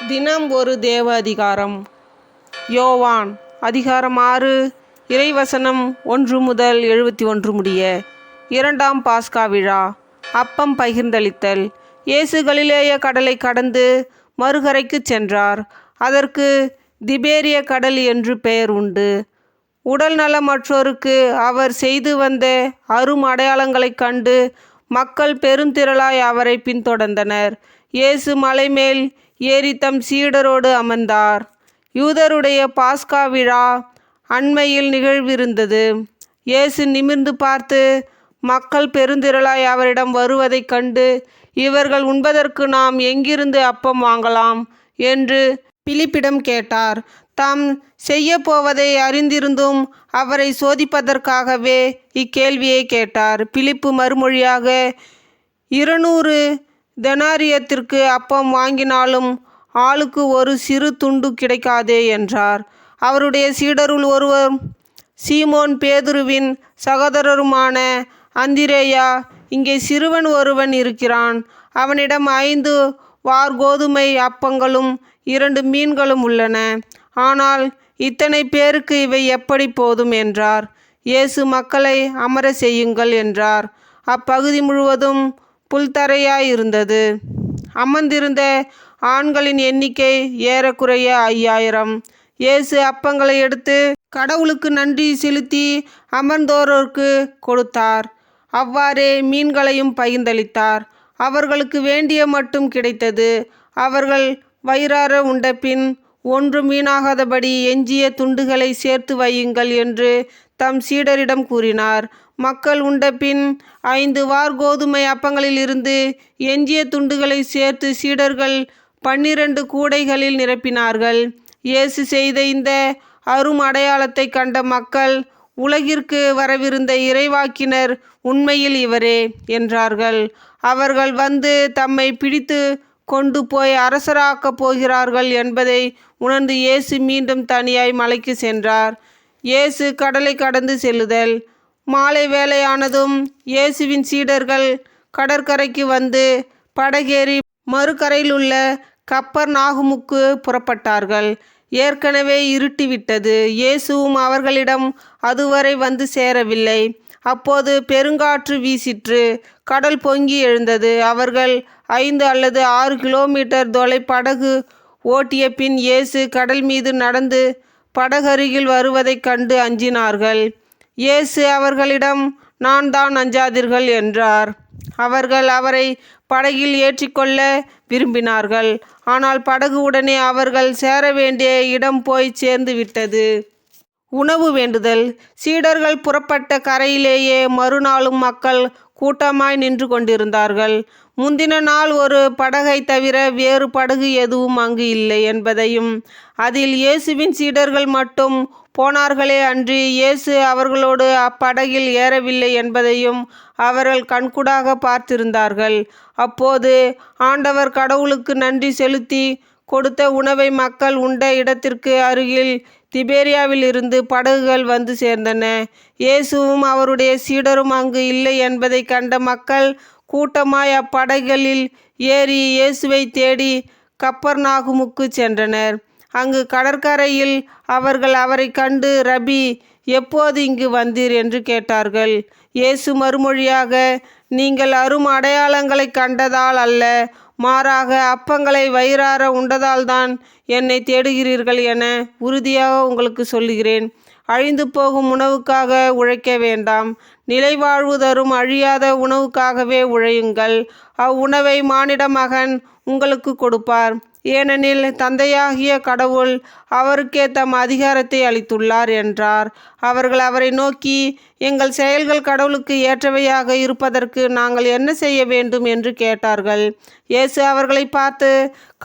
தினம் ஒரு தேவ அதிகாரம். யோவான் அதிகாரம் 6 இறைவசனம் 1 முதல் 71 முடிய. 2ஆம் பாஸ்கா விழா. அப்பம் பகிர்ந்தளித்தல். இயேசு கலிலேய கடலை கடந்து மறுகரைக்கு சென்றார். அதற்கு திபேரிய கடல் என்று பெயர் உண்டு. உடல் நலமற்றோருக்கு அவர் செய்து வந்த அரும் அடையாளங்களைக் கண்டு மக்கள் பெருந்திரளாய் அவரை பின்தொடர்ந்தனர். இயேசு மலைமேல் ஏறி தம் சீடரோடு அமர்ந்தார். யூதருடைய பாஸ்கா விழா அண்மையில் நிகழ்விருந்தது. இயேசு நிமிர்ந்து பார்த்து மக்கள் பெருந்திரளாய் அவரிடம் வருவதைக் கண்டு, இவர்கள் உண்பதற்கு நாம் எங்கிருந்து அப்பம் வாங்கலாம் என்று பிலிப்பிடம் கேட்டார். தாம் செய்ய போவதை அறிந்திருந்தும் அவரை சோதிப்பதற்காகவே இக்கேள்வியை கேட்டார். பிலிப்பு மறுமொழியாக, 200 தெனாரியத்திற்கு அப்பம் வாங்கினாலும் ஆளுக்கு ஒரு சிறு துண்டு கிடைக்காதே என்றார். அவருடைய சீடருள் ஒருவர், சீமோன் பேதுருவின் சகோதரருமான அந்திரேயா, இங்கே சிறுவன் ஒருவன் இருக்கிறான். அவனிடம் 5 வார்கோதுமை அப்பங்களும் 2 மீன்களும் உள்ளன. ஆனால் இத்தனை பேருக்கு இவை எப்படி போதும் என்றார். இயேசு மக்களை அமர செய்யுங்கள் என்றார். அப்பகுதி முழுவதும் புல்தரையாயிருந்தது. அமர்ந்திருந்த ஆண்களின் எண்ணிக்கை ஏறக்குறைய 5000. இயேசு அப்பங்களை எடுத்து கடவுளுக்கு நன்றி செலுத்தி அமர்ந்தோருக்கு கொடுத்தார். அவ்வாறே மீன்களையும் பகிர்ந்தளித்தார். அவர்களுக்கு வேண்டிய மட்டும் கிடைத்தது. அவர்கள் வயிறார உண்டபின் ஒன்றும் வீணாகாதபடி எஞ்சிய துண்டுகளை சேர்த்து வையுங்கள் என்று தம் சீடரிடம் கூறினார். மக்கள் உண்டபின் 5 வார்கோதுமை அப்பங்களிலிருந்து எஞ்சிய துண்டுகளை சேர்த்து சீடர்கள் 12 கூடைகளில் நிரப்பினார்கள். இயேசு செய்த இந்த அரும் அடையாளத்தை கண்ட மக்கள், உலகிற்கு வரவிருந்த இறைவாக்கினர் உண்மையில் இவரே என்றார்கள். அவர்கள் வந்து தம்மை பிடித்து கொண்டு போய் அரசராக்கப் போகிறார்கள் என்பதை உணர்ந்து இயேசு மீண்டும் தனியாய் மலைக்கு சென்றார். இயேசு கடலை கடந்து செல்லுதல். மாலை வேளையானதும் இயேசுவின் சீடர்கள் கடற்கரைக்கு வந்து படகேறி மறுகரையிலுள்ள கப்பர்நாகுமுக்கு புறப்பட்டார்கள். ஏற்கனவே இருட்டிவிட்டது. இயேசுவும் அவர்களிடம் அதுவரை வந்து சேரவில்லை. அப்போது பெருங்காற்று வீசிற்று. கடல் பொங்கி எழுந்தது. அவர்கள் 5 அல்லது 6 கிலோமீட்டர் தொலை படகு ஓட்டிய பின் இயேசு கடல் மீது நடந்து படகருகில் வருவதைக் கண்டு அஞ்சினார்கள். இயேசு அவர்களிடம், நான் தான், அஞ்சாதீர்கள் என்றார். அவர்கள் அவரை படகில் ஏற்றிக்கொள்ள விரும்பினார்கள். ஆனால் படகு உடனே அவர்கள் சேர வேண்டிய இடம் போய் சேர்ந்து விட்டது. உணவு வேண்டுதல். சீடர்கள் புறப்பட்ட கரையிலேயே மறுநாளும் மக்கள் கூட்டமாய் நின்று கொண்டிருந்தார்கள். முந்தின நாள் ஒரு படகை தவிர வேறு படகு எதுவும் அங்கு இல்லை என்பதையும், அதில் இயேசுவின் சீடர்கள் மட்டும் போனார்களே அன்றி இயேசு அவர்களோடு அப்படகில் ஏறவில்லை என்பதையும் அவர்கள் கண்கூடாக பார்த்திருந்தார்கள். அப்போது ஆண்டவர் கடவுளுக்கு நன்றி செலுத்தி கொடுத்த உணவை மக்கள் உண்ட இடத்திற்கு அருகில் திபேரியாவிலிருந்து படகுகள் வந்து சேர்ந்தன. இயேசுவும் அவருடைய சீடரும் அங்கு இல்லை என்பதை கண்ட மக்கள் கூட்டமாய் அப்படகுகளில் ஏறி இயேசுவை தேடி கப்பர்நாகுமுக்கு சென்றனர். அங்கு கடற்கரையில் அவர்கள் அவரை கண்டு, ரபி, எப்போது இங்கு வந்தீர் என்று கேட்டார்கள். இயேசு மறுமொழியாக, நீங்கள் அரும் அடையாளங்களை கண்டதால் அல்ல, மாறாக அப்பங்களை வயிறார உண்டதால்தான் என்னை தேடுகிறீர்கள் என உறுதியாக உங்களுக்கு சொல்லுகிறேன். அழிந்து போகும் உணவுக்காக உழைக்க வேண்டாம், நிலைவாழ்வு தரும் அழியாத உணவுக்காகவே உழையுங்கள். அவ்வுணவை மானிட மகன் உங்களுக்கு கொடுப்பார். ஏனெனில் தந்தையாகிய கடவுள் அவருக்கே தம் அதிகாரத்தை அளித்துள்ளார் என்றார். அவர்கள் அவரை நோக்கி, எங்கள் செயல்கள் கடவுளுக்கு ஏற்றவையாக இருப்பதற்கு நாங்கள் என்ன செய்ய வேண்டும் என்று கேட்டார்கள். இயேசு அவர்களை பார்த்து,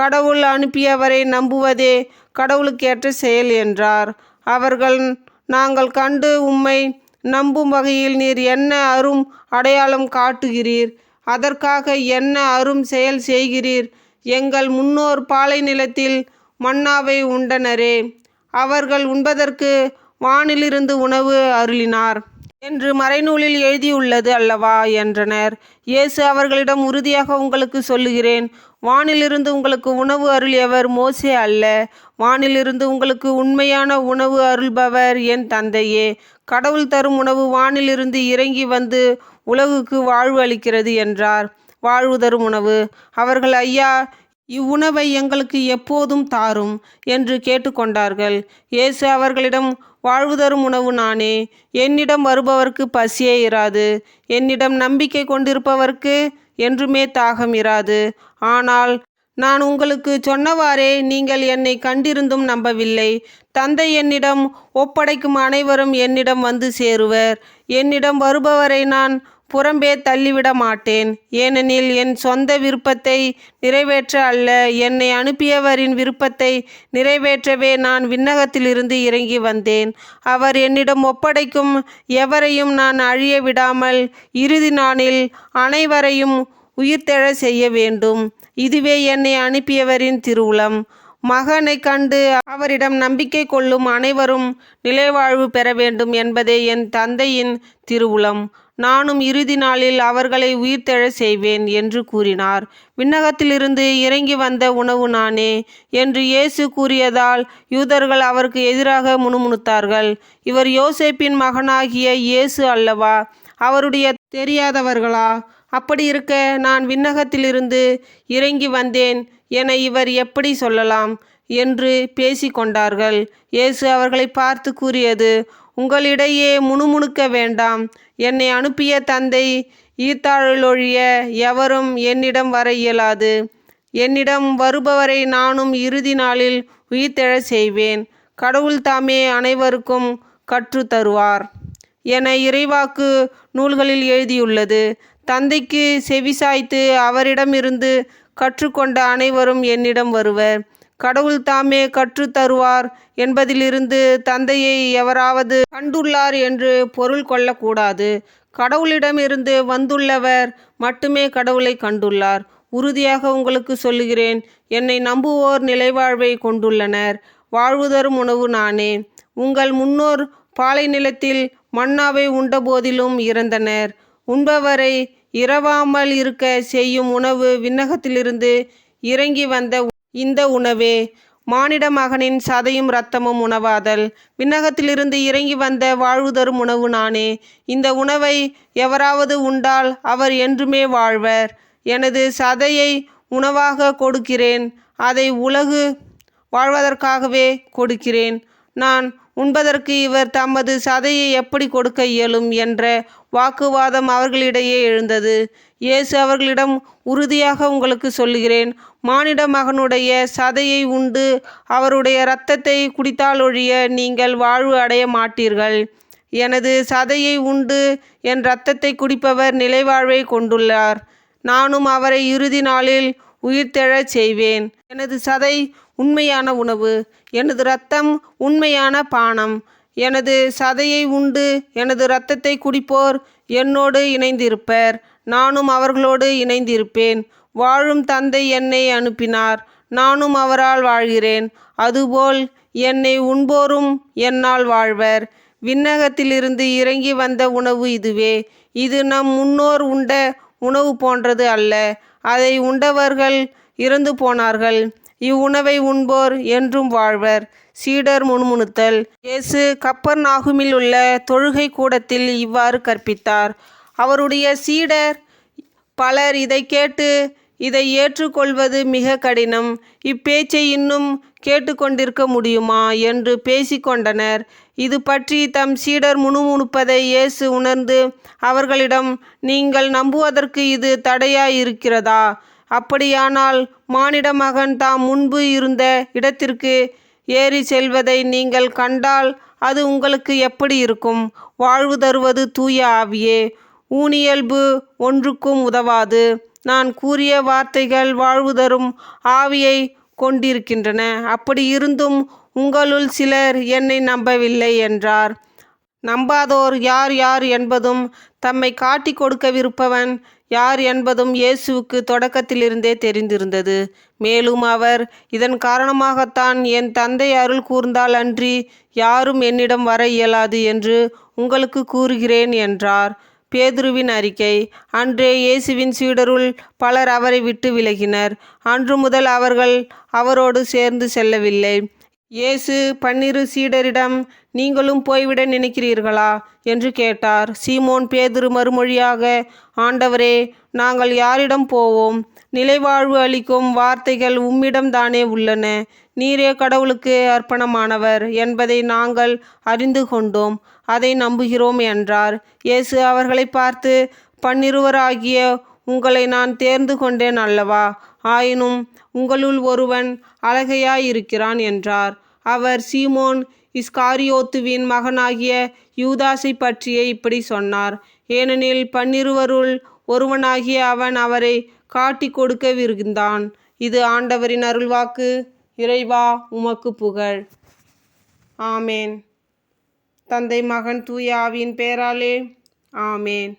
கடவுள் அனுப்பியவரை நம்புவதே கடவுளுக்கேற்ற செயல் என்றார். அவர்கள், நாங்கள் கண்டு உம்மை நம்பும் வகையில் நீர் என்ன அரும் அடையாளம் காட்டுகிறீர்? அதற்காக என்ன அரும் செயல் செய்கிறீர்? எங்கள் முன்னோர் பாலை நிலத்தில் மன்னாவை உண்டனரே, அவர்கள் உண்பதற்கு வானிலிருந்து உணவு அருளினார். என்று மறைநூலில் எழுதியுள்ளது அல்லவா என்றனர். இயேசு அவர்களிடம், உறுதியாக உங்களுக்கு சொல்லுகிறேன், வானிலிருந்து உங்களுக்கு உணவு அருளியவர் மோசே அல்ல, வானிலிருந்து உங்களுக்கு உண்மையான உணவு அருள்பவர் என் தந்தையே. கடவுள் தரும் உணவு வானிலிருந்து இறங்கி வந்து உலகுக்கு வாழ்வு அளிக்கிறது என்றார். வாழ்வு தரும் உணவு. அவர்கள், ஐயா, இவ்வுணவை எங்களுக்கு எப்போதும் தாரும் என்று கேட்டுக்கொண்டார்கள். இயேசு அவர்களிடம், வாழ்வு தரும் உணவு நானே. என்னிடம் வருபவர்க்கு பசியே இராது. என்னிடம் நம்பிக்கை கொண்டிருப்பவர்க்கு என்றுமே தாகம் இராது. ஆனால் நான் உங்களுக்கு சொன்னவாறே நீங்கள் என்னை கண்டிருந்தும் நம்பவில்லை. தந்தை என்னிடம் ஒப்படைக்கும் அனைவரும் என்னிடம் வந்து சேருவர். என்னிடம் வருபவரை நான் புறம்பே தள்ளிவிட மாட்டேன். ஏனெனில் என் சொந்த விருப்பத்தை நிறைவேற்ற அல்ல, என்னை அனுப்பியவரின் விருப்பத்தை நிறைவேற்றவே நான் விண்ணகத்திலிருந்து இறங்கி வந்தேன். அவர் என்னிடம் ஒப்படைக்கும் எவரையும் நான் அழிய விடாமல் இறுதி நாளில் அனைவரையும் உயிர்த்தெழச் செய்ய வேண்டும். இதுவே என்னை அனுப்பியவரின் திருவுளம். மகனை கண்டு அவரிடம் நம்பிக்கை கொள்ளும் அனைவரும் நிலைவாழ்வு பெற வேண்டும் என்பதே என் தந்தையின் திருவுளம். நானும் இறுதி நாளில் அவர்களை உயிர்த்தெழச் செய்வேன் என்று கூறினார். விண்ணகத்திலிருந்து இறங்கி வந்த உணவு நானே என்று இயேசு கூறியதால் யூதர்கள் அவருக்கு எதிராக முணுமுணுத்தார்கள். இவர் யோசேப்பின் மகனாகிய இயேசு அல்லவா? அவருடைய தெரியாதவர்களா? அப்படி இருக்க, நான் விண்ணகத்திலிருந்து இறங்கி வந்தேன் என இவர் எப்படி சொல்லலாம் என்று பேசிக்கொண்டார்கள். இயேசு அவர்களை பார்த்து கூறியது, உங்களிடையே முணுமுணுக்க வேண்டாம். என்னை அனுப்பிய தந்தை ஈர்த்தாழொழிய எவரும் என்னிடம் வர இயலாது. என்னிடம் வருபவரை நானும் இறுதி நாளில் உயிர்த்தெழச் செய்வேன். கடவுள் தாமே அனைவருக்கும் கற்று தருவார் என இறைவாக்கு நூல்களில் எழுதியுள்ளது. தந்தைக்கு செவிசாய்த்து அவரிடமிருந்து கற்றுக்கொண்ட அனைவரும் என்னிடம் வருவர். கடவுள் தாமே கற்று தருவார் என்பதிலிருந்து தந்தையை எவராவது கண்டுள்ளார் என்று பொருள் கொள்ளக்கூடாது. கடவுளிடமிருந்து வந்துள்ளவர் மட்டுமே கடவுளை கண்டுள்ளார். உறுதியாக உங்களுக்கு சொல்லுகிறேன், என்னை நம்புவோர் நிலைவாழ்வை கொண்டுள்ளனர். வாழ்வு தரும் உணவு நானே. உங்கள் முன்னோர் பாலை நிலத்தில் மன்னாவை உண்டபோதிலும் இறந்தனர். உண்பவரை இரவாமல் இருக்க செய்யும் உணவு விண்ணகத்திலிருந்து இறங்கி வந்த இந்த உணவே. மானிட மகனின் சதையும் இரத்தமும் உணவாதல். விண்ணகத்திலிருந்து இறங்கி வந்த வாழ்வு தரும் உணவு நானே. இந்த உணவை எவராவது உண்டால் அவர் என்றுமே வாழ்வர். எனது சதையை உணவாக கொடுக்கிறேன். அதை உலகு வாழ்வதற்காகவே கொடுக்கிறேன். நான் உண்பதற்கு இவர் தமது சதையை எப்படி கொடுக்க இயலும் என்ற வாக்குவாதம் அவர்களிடையே எழுந்தது. இயேசு அவர்களிடம், உறுதியாக உங்களுக்கு சொல்லுகிறேன், மானிட மகனுடைய சதையை உண்டு அவருடைய இரத்தத்தை குடித்தாலொழிய நீங்கள் வாழ்வு அடைய மாட்டீர்கள். எனது சதையை உண்டு என் இரத்தத்தை குடிப்பவர் நிலைவாழ்வை கொண்டுள்ளார். நானும் அவரை இறுதி நாளில் உயிர்த்தெழச் செய்வேன். எனது சதை உண்மையான உணவு, எனது இரத்தம் உண்மையான பானம். எனது சதையை உண்டு எனது இரத்தத்தை குடிப்போர் என்னோடு இணைந்திருப்பர். நானும் அவர்களோடு இணைந்திருப்பேன். வாழும் தந்தை என்னை அனுப்பினார். நானும் அவரால் வாழ்கிறேன். அதுபோல் என்னை உண்போரும் என்னால் வாழ்வர். விண்ணகத்திலிருந்து இறங்கி வந்த உணவு இதுவே. இது நம் முன்னோர் உண்ட உணவு போன்றது அல்ல. அதை உண்டவர்கள் இறந்து போனார்கள். இவ்வுணவை உண்போர் என்றும் வாழ்வர். சீடர் முணுமுணுத்தல். இயேசு கப்பர்நாகுமில் உள்ள தொழுகை கூடத்தில் இவ்வாறு கற்பித்தார். அவருடைய சீடர் பலர் இதை கேட்டு, இதை ஏற்றுக்கொள்வது மிக கடினம், இப்பேச்சை இன்னும் கேட்டுக்கொண்டிருக்க முடியுமா என்று பேசிக்கொண்டனர். இது பற்றி தம் சீடர் முணுமுணுப்பதை இயேசு உணர்ந்து அவர்களிடம், நீங்கள் நம்புவதற்கு இது தடையாயிருக்கிறதா? அப்படியானால் மானிட மகன் தாம் முன்பு இருந்த இடத்திற்கு ஏறி செல்வதை நீங்கள் கண்டால் அது உங்களுக்கு எப்படி இருக்கும்? வாழ்வு தருவது தூய ஆவியே. ஊனியல்பு ஒன்றுக்கும் உதவாது. நான் கூறிய வார்த்தைகள் வாழ்வு தரும் ஆவியை கொண்டிருக்கின்றன. அப்படி இருந்தும் உங்களுள் சிலர் என்னை நம்பவில்லை என்றார். நம்பாதோர் யார் யார் என்பதும் தம்மை காட்டி கொடுக்கவிருப்பவன் யார் என்பதும் இயேசுவுக்கு தொடக்கத்திலிருந்தே தெரிந்திருந்தது. மேலும் அவர், இதன் காரணமாகத்தான் என் தந்தை அருள் கூர்ந்தால் அன்றி யாரும் என்னிடம் வர இயலாது என்று உங்களுக்கு கூறுகிறேன் என்றார். பேதுருவின் அறிக்கை. அன்றே இயேசுவின் சீடருள் பலர் அவரை விட்டு விலகினர். அன்று முதல் அவர்கள் அவரோடு சேர்ந்து செல்லவில்லை. இயேசு 12 சீடரிடம், நீங்களும் போய்விட நினைக்கிறீர்களா என்று கேட்டார். சீமோன் பேதுரு மறுமொழியாக, ஆண்டவரே, நாங்கள் யாரிடம் போவோம்? நிலைவாழ்வு அளிக்கும் வார்த்தைகள் உம்மிடம் தானே உள்ளன. நீரே கடவுளுக்கு அர்ப்பணமானவர் என்பதை நாங்கள் அறிந்து கொண்டோம், அதை நம்புகிறோம் என்றார். இயேசு அவர்களை பார்த்து, 12 உங்களை நான் தேர்ந்து கொண்டேன் அல்லவா? ஆயினும் உங்களுள் ஒருவன் அழகையாயிருக்கிறான் என்றார். அவர் சீமோன் இஸ்காரியோத்துவின் மகனாகிய யூதாசை பற்றியே இப்படி சொன்னார். ஏனெனில் 12 ஒருவனாகிய அவன் அவரை காட்டி கொடுக்க விருந்தான். இது ஆண்டவரின் அருள்வாக்கு. இறைவா, உமக்கு புகழ். ஆமேன். தந்தை, மகன், தூய ஆவியின் பெயராலே ஆமேன்.